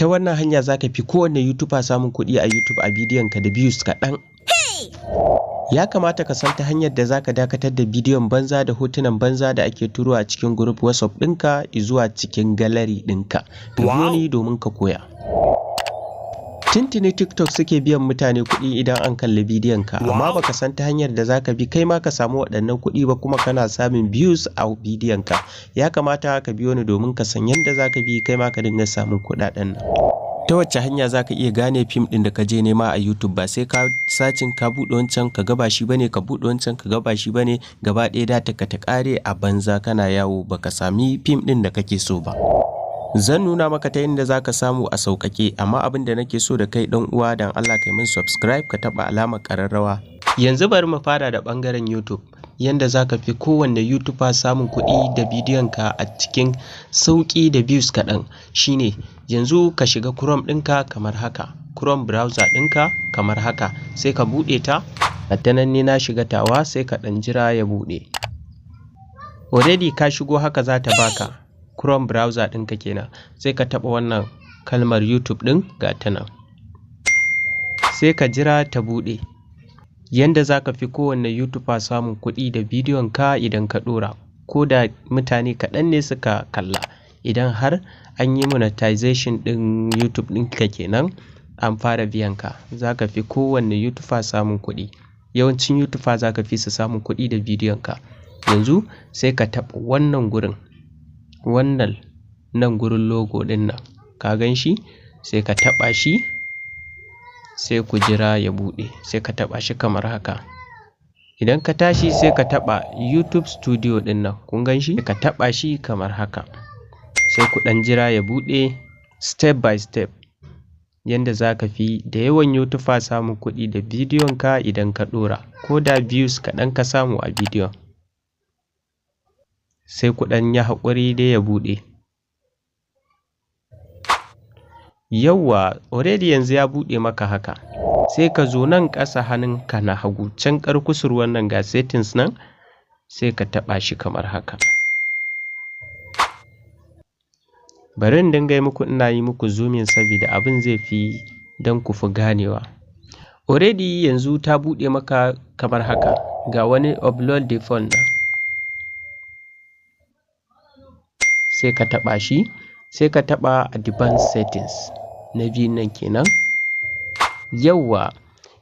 ta wannan hanya zaka fi kowanne YouTuber samun kuɗi a YouTube a bidiyon ka da views kaɗan. Ya kamata ka san ta hanyar da zaka dakatar da bidiyon banza da hotunan banza da ake turo a cikin group WhatsApp ɗinka zuwa cikin gallery ɗinka. Ka biyo ni domin ka koya. Tintini TikTok suke biyan mutane kuɗi idan an kalli bidiyon ka, amma baka san ta hanyar da zaka bi kai ma ka samu waɗannan kuɗi ba kuma kana samun views a bidiyon ka. Ya kamata ka biyo ni domin ka san yadda zaka bi kai ma ka dinga samun kuɗaɗen nan. Ta wacce hanya zaka iya gane fim ɗin da ka je nema a YouTube? Ba sai ka sacin ka buɗe wancan ka ga ba shi bane, ka buɗe wancan ka ga ba shi bane, gaba ɗaya data ka ta ƙare a banza kana yawo baka sami fim ɗin da kake so ba. Zan nuna maka ta yadda zaka samu a sauƙaƙe, amma abin da nake so da kai ɗan uwa dan Allah kai min subscribe ka taɓa alamar ƙararrawa. Yanzu bari mu fara da ɓangaren YouTube. Yanda zaka fi kowanne YouTuber samun kuɗi da bidiyon ka a cikin sauƙi da views kaɗan shine yanzu ka shiga Chrome ɗinka kamar haka, Chrome browser ɗinka kamar haka, sai ka buɗe ta. Ta nan ne na shiga tawa, sai ka ɗan jira ya buɗe. Already ka shigo haka za ta baka Chrome browser ɗinka kenan, sai ka taɓa wannan kalmar YouTube ɗin ga ta nan, sai ka jira ta buɗe. Yanda za ka fi kowanne YouTuber samun kuɗi da bidiyon ka idan ka ɗora, ko da mutane kaɗan ne suka kalla, idan har an yi monetization ɗin YouTube ɗinka kenan an fara biyan ka, za ka fi kowanne YouTuber samun kuɗi. Yawancin YouTuber za ka fi su samun kuɗi da bidiyon ka. Yanzu sai ka taɓa wannan gurin, wannan nan gurin logo ɗin nan, ka gan shi? Sai ka taɓa shi, sai ku jira ya buɗe, sai ka taɓa shi kamar haka. Idan ka tashi sai ka taɓa YouTube Studio ɗin nan, kun gan shi? Ka taɓa shi kamar haka, sai ku ɗan jira ya buɗe step by step. Yanda za ka fi da yawan YouTuber samun kuɗi da bidiyon ka idan ka ɗora, ko da views kaɗan ka samu a bidiyon. Sai ku ɗan yi haƙuri dai ya buɗe. Yawwa, already yanzu ya buɗe maka haka. Sai ka zo nan ƙasa hannunka na hagu, can kusurwan nan ga settings nan, sai ka taɓa shi kamar haka. Bari in dinga muku ina yi muku zooming saboda abin zai fi don ku fi ganewa. Already yanzu ta buɗe maka kamar haka, ga wani upload the phone nan. Sai ka taɓa shi, sai ka taɓa advanced settings na biyun nan kenan. Yawwa,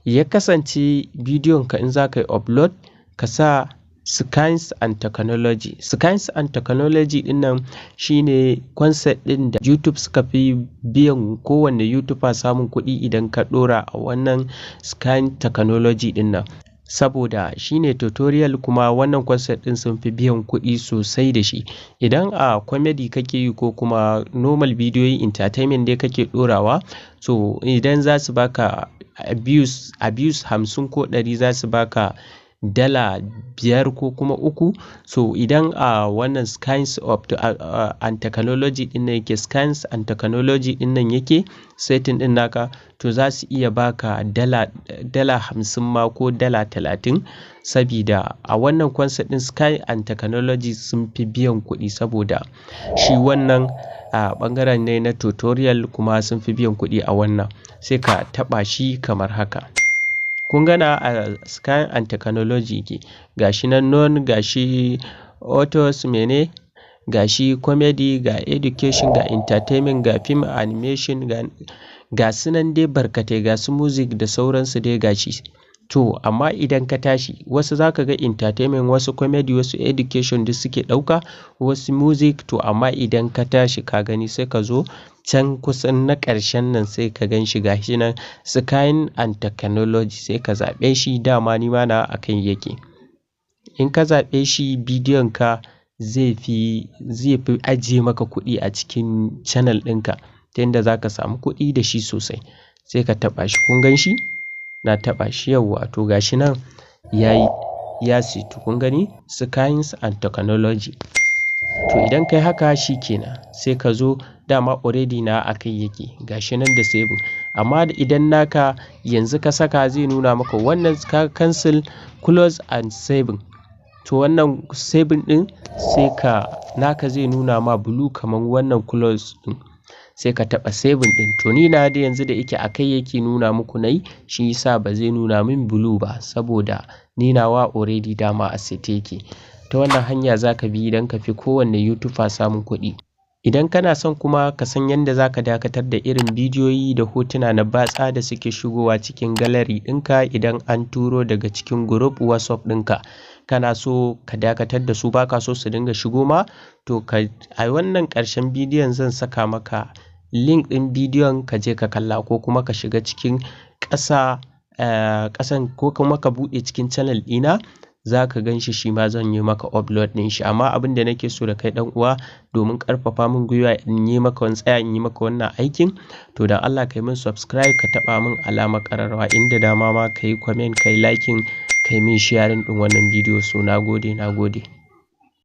ya kasance bidiyon ka in za ka yi upload ka sa Science and Technology. Science and Technology ɗin nan shine concept ɗin da YouTube suka fi biyan kowanne YouTuber samun kuɗi idan ka ɗora a wannan Science Technology ɗin nan. Saboda shine tutorial, kuma wannan concept ɗin sun fi biyan kuɗi sosai da shi. Idan a comedy kake yi ko kuma normal bidiyoyin entertainment dai kake ɗorawa, so idan za su baka abuse 50 ko 100 za su baka $5 ko kuma 3. So idan a wannan Science and Technology din nan yake, Science and Technology din nan yake setting din naka, to za su iya baka $50 ma ko $30, sabida a wannan concept din Science and Technology sun fi biyan kuɗi, saboda shi wannan a ɓangaren ne na tutorial, kuma sun fi biyan kuɗi a wannan. Sai ka taɓa shi kamar haka. Kun gana a Science and Technology ke, gashi nan non, gashi autos mene, gashi comedy, ga education, ga entertainment, ga film animation, ga sunan dai barkatai, ga su music da sauransu dai gashi. To amma idan ka tashi, wasu zaka ga entertainment, wasu comedy, wasu education duk suke ɗauka, wasu music. To amma idan ka tashi ka gani, sai ka zo can kusan na ƙarshen nan, sai ka gan shi gashi nan Science and Technology, sai ka zaɓe shi. Dama ni ma na akan yake. In ka zaɓe shi, bidiyon ka zai fi ajiye maka kuɗi a cikin channel ɗinka, ta yadda za ka samu kuɗi da shi sosai. Sai ka taɓa shi, kun gan shi? Na taɓa shi. Yawwa, to gashi nan ya situ, kun gani Science and Technology. To idan kai haka shi kenan, sai ka zo, dama already na akai yake, gashi nan da saving. Amma idan naka yanzu ka saka, zai nuna maka wannan ka cancel, close and saving. To wannan saving din sai ka naka zai nuna ma blue kaman wannan close din. sai ka taɓa saving ɗin. To ni na da yanzu da yake akai yake nuna muku nayi, shi yasa ba zai nuna min blue ba saboda ni nawa already dama a set yake. Ta wannan hanya za ka bi idan ka fi kowanne YouTuber samun kuɗi. Idan kana son kuma ka san yadda za ka dakatar da irin bidiyoyi da hotuna na batsa da suke shigowa cikin gallery ɗinka idan an turo daga cikin group WhatsApp ɗinka, kana so ka dakatar da su baka so su dinga shigo ma, to a wannan ƙarshen bidiyon zan saka maka link ɗin bidiyon ka je ka kalla, ko kuma ka shiga cikin ƙasan ko kuma ka buɗe cikin channel ɗina za ka gan shi ma zan yi maka upload ɗin shi. Amma abin da nake so da kai ɗan uwa, domin ƙarfafa min gwiwa in yi maka wannan aikin, to dan Allah ka yi min subscribe, ka taɓa min alamar ƙararrawa, inda dama ma ka yi comment, ka yi liking, ka yi min sharing ɗin wannan bidiyo. So na gode.